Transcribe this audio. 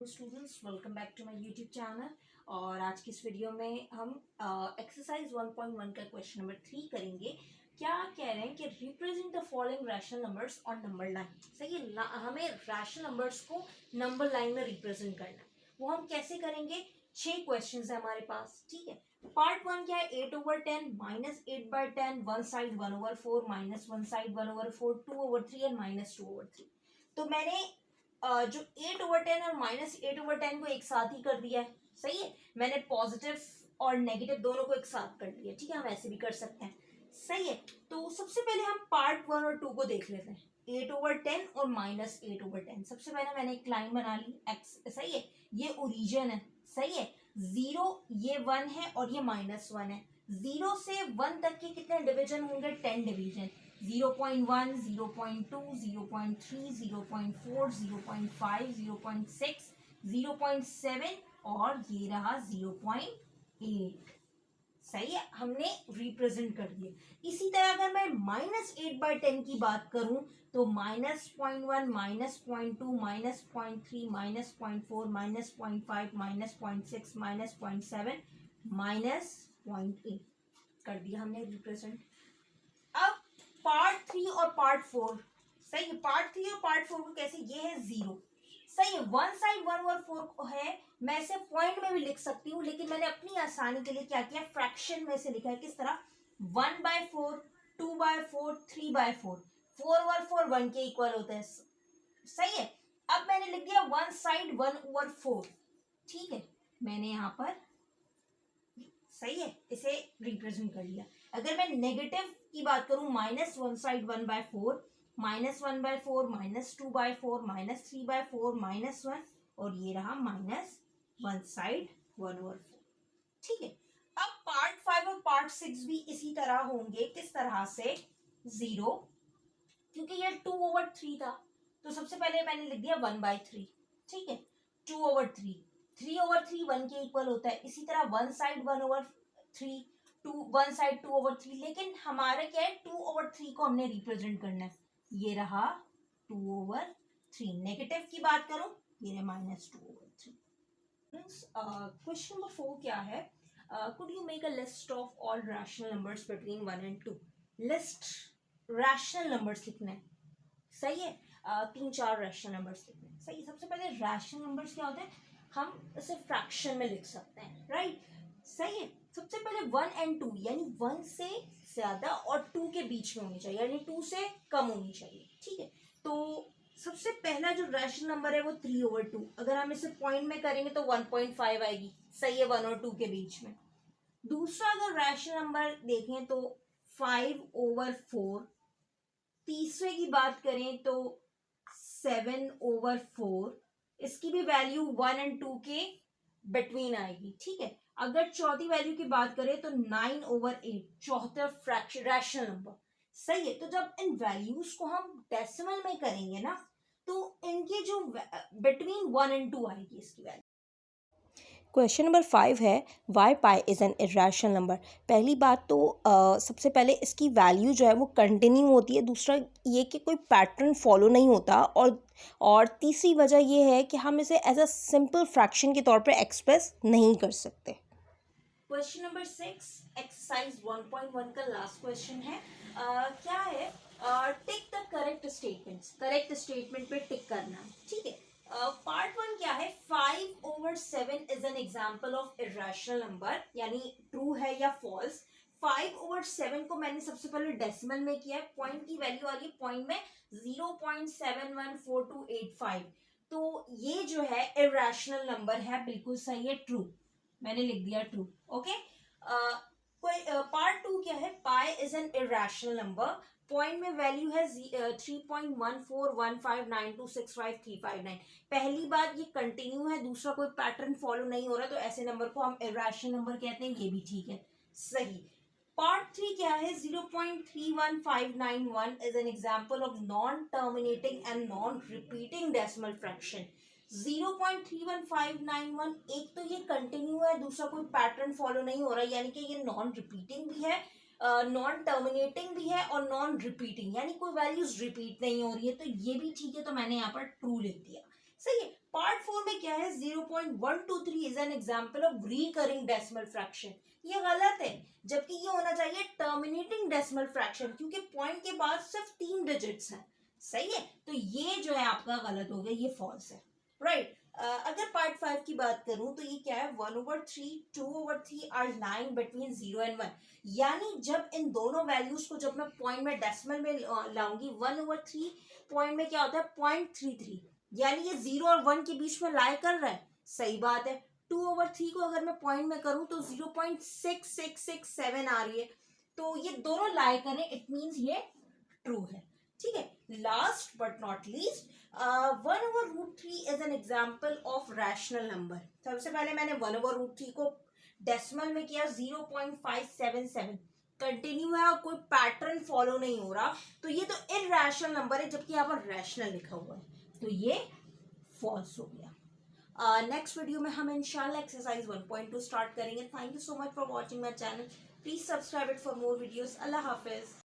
Students welcome back to my YouTube channel. और आज की इस वीडियो में हम एक्सरसाइज 1.1 का क्वेश्चन नंबर 3 करेंगे। क्या कह रहे हैं कि represent the following rational numbers on number line. सही है, हमें रैशनल नंबर्स को नंबर लाइन में रिप्रेजेंट करना है। वो हम कैसे करेंगे? 6 क्वेश्चन है हमारे पास, ठीक है। पार्ट 1 क्या है? 8/10 -8/10, one side 1/4 minus one side 1/4, 2/3 and -2/3। तो मैंने जो 8/10 और -8/10 को एक साथ ही कर दिया है। सही है, मैंने पॉजिटिव और नेगेटिव दोनों को एक साथ कर दिया। ठीक है, हम ऐसे भी कर सकते हैं। सही है, तो सबसे पहले हम पार्ट 1 और 2 को देख लेते हैं। 8/10 और -8/10। सबसे पहले मैंने एक लाइन बना ली एक्स। सही है, ये ओरिजिन है। सही है, 0 ये 1 है और ये -1 है। 0 से 1 तक के कितने डिवीजन होंगे? 10 डिवीजन। 0.1, 0.2, 0.3, 0.4, 0.5, 0.6, 0.7 और ये रहा 0.8। सही है, हमने रिप्रेजेंट कर दिए। इसी तरह अगर मैं -8/10 की बात करूं तो -0.1, -0.2, -0.3, -0.4, -0.5, -0.6, -0.7, -0.8 कर दिया हमने रिप्रेजेंट। अब पार्ट 3 और पार्ट 4। सही है, पार्ट 3 और पार्ट 4 को कैसे? ये है 0। सही है, वन साइड 1/4 है। मैं इसे पॉइंट में भी लिख सकती हूँ, लेकिन मैंने अपनी आसानी के लिए क्या किया? फ्रैक्शन में से लिखा है। किस तरह? 1/4, 2/4, 3/4। 4/4 1 के इक्वल होता है। सही है, अब मैंने लिख दिया वन साइड 1/4। ठीक है, मैंने यहां पर सही है इसे रिप्रेजेंट कर लिया। अगर मैं नेगेटिव की बात करूं, माइनस वन साइड 1/4, -1/4, -2/4, -3/4, -1 और ये रहा माइनस वन साइड 1/4। ठीक है, अब पार्ट 5 और पार्ट 6 भी इसी तरह होंगे। किस तरह से? 0, क्योंकि ये 2/3 था तो सबसे पहले मैंने लिख दिया 1/3। ठीक है, 2/3, 3/3 1 के इक्वल होता है। इसी तरह one side 1/3, to one side 2/3। लेकिन हमारा क्या है? 2/3 को हमने रिप्रेजेंट करना है। ये रहा 2/3। नेगेटिव की बात करूं, ये रहा -2/3। क्वेश्चन नंबर 4 क्या है? Could you make a list of all rational numbers between 1 and 2। List rational numbers लिखना है। सही है, 3-4 रैशनल नंबर्स लिखने हैं। सही है, सबसे पहले रैशनल नंबर्स क्या होते हैं? हम इसे फ्रैक्शन में लिख सकते हैं, राइट। सही है, सबसे पहले 1 and 2 यानी 1 से ज्यादा और 2 के बीच में होनी चाहिए, यानी 2 से कम होनी चाहिए। ठीक है, तो सबसे पहला जो रैशनल नंबर है वो 3/2। अगर हम इसे पॉइंट में करेंगे तो 1.5 आएगी। सही है, 1 और 2 के बीच में। दूसरा अगर रैशनल नंबर देखें तो 5/4। तीसरे की बात करें तो 7/4। इसकी भी वैल्यू 1 and 2 के बिटवीन आएगी। ठीक है, अगर चौथी वैल्यू की बात करें तो 9/8, चौथा फ्रैक्शन रैशनल नंबर। सही है, तो जब इन वैल्यूज को हम डेसिमल में करेंगे ना, तो इनके जो बिटवीन 1 and 2 आएगी इसकी वैल्यू। क्वेश्चन नंबर 5 है why pi is an irrational number. पहली बात तो सबसे पहले इसकी वैल्यू जो है वो कंटिन्यू होती है। दूसरा ये कि कोई पैटर्न फॉलो नहीं होता। और तीसरी वजह ये है कि हम इसे एज अ सिंपल फ्रैक्शन के तौर पे एक्सप्रेस नहीं कर सकते। क्वेश्चन नंबर 6, एक्सरसाइज 1.1 का लास्ट क्वेश्चन है। क्या है? Tick the correct statements. Correct statement पे टिक करना है। ठीक है, पार्ट 1 क्या है? 5/7 is an example of irrational number, यानी ट्रू है या फॉल्स। 5/7 को मैंने सबसे पहले डेसिमल में किया है। पॉइंट की वैल्यू आ रही है पॉइंट में 0.714285। तो ये जो है इरेशनल नंबर है, बिल्कुल सही है, ट्रू। मैंने लिख दिया ट्रू। ओके, कोई पार्ट 2 क्या है? Pi is an irrational number. Point में वैल्यू है 3.1415926535। पहली बात ये कंटिन्यू है, दूसरा कोई पैटर्न फॉलो नहीं हो रहा, तो ऐसे नंबर को हम इरेशनल नंबर कहते हैं। ये भी ठीक है, सही। पार्ट 3 क्या है? 0.31591 is an example of non terminating and non repeating decimal fraction. 0.31591, एक तो ये कंटिन्यू है, दूसरा कोई पैटर्न फॉलो नहीं हो रहा, यानी कि ये नॉन रिपीटिंग भी है, नॉन टर्मिनेटिंग भी है और नॉन रिपीटिंग, यानी कोई वैल्यूज रिपीट नहीं हो रही है। तो ये भी ठीक है, तो मैंने यहाँ पर ट्रू लिख दिया। सही है। पार्ट 4 में क्या है, 0.123 is an example of recurring decimal fraction. ये गलत है, जबकि ये होना चाहिए टर्मिनेटिंग डेसिमल फ्रैक्शन, क्योंकि पॉइंट के बाद सिर्फ 3 डिजिट्स हैं। सही है, तो ये जो है आपका गलत हो गया, ये फॉल्स है, राइट। अगर पार्ट 5 की बात करूं तो ये क्या है, 1/3 2/3 आर लाइंग बिटवीन 0 एंड 1। यानी जब इन दोनों वैल्यूज को जब मैं पॉइंट में डेसिमल में लाऊंगी, 1/3 पॉइंट में क्या होता है 0.33, यानी ये 0 और 1 के बीच में लाई कर रहा है, सही बात है। 2/3 को अगर मैं पॉइंट में करूं तो 0.6667 आ रही है, तो ये दोनों लाई करें, इट मीन्स ये ट्रू है, ठीक है। Last but not least, 1/√3 is an example of rational number. सबसे पहले मैंने 1/√3 को डेसिमल में किया 0.577, कंटिन्यू है और कोई पैटर्न फॉलो नहीं हो रहा, तो ये तो इरैशनल नंबर है, जबकि यहाँ पर रैशनल लिखा हुआ है, तो ये फॉल्स हो गया। नेक्स्ट वीडियो में हम इंशाल्लाह एक्सरसाइज 1.2 स्टार्ट करेंगे। Thank you so much for watching my channel, please subscribe it for more videos. Allah Hafiz.